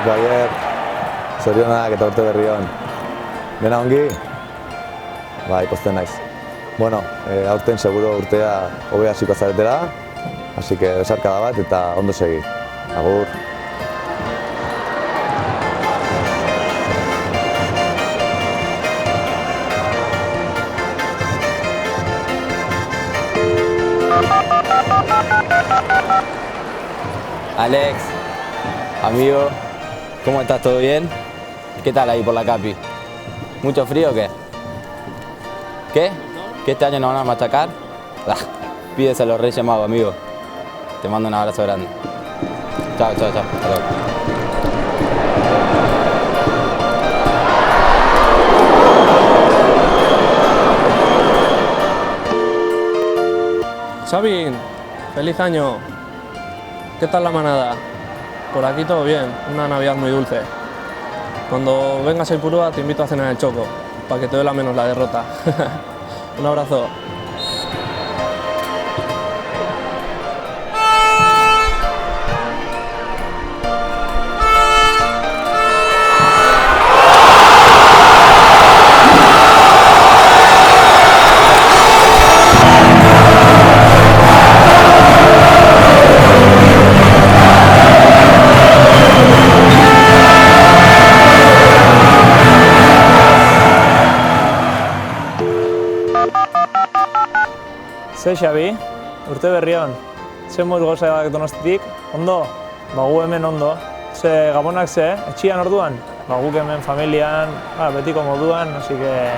Javier, zorionak eta urte berri on. Dena ongi? Bai, pozten naiz. Bueno, aurten seguro urtea hobea hasiko zaretela, así que besarkada bat eta ondo segi. Agur. Alex, amigo, ¿cómo estás? ¿Todo bien? ¿Qué tal ahí por la Capi? ¿Mucho frío o qué? ¿Qué? ¿Que este año nos van a machacar? Pídese a los Reyes Magos, amigo. Te mando un abrazo grande. Chao, chao, chao. Hasta luego. Xavi, feliz año. ¿Qué tal la manada? Por aquí todo bien, una Navidad muy dulce. Cuando vengas a Ipurúa te invito a cenar el Choco, para que te duela menos la derrota. Un abrazo. Ze Xabi, urte berri on. Ze moz gozak Donostitik, ondo? Gu hemen ondo. Ze Gabonak ze, etxian orduan? Guk hemen familian, betiko moduan, así que...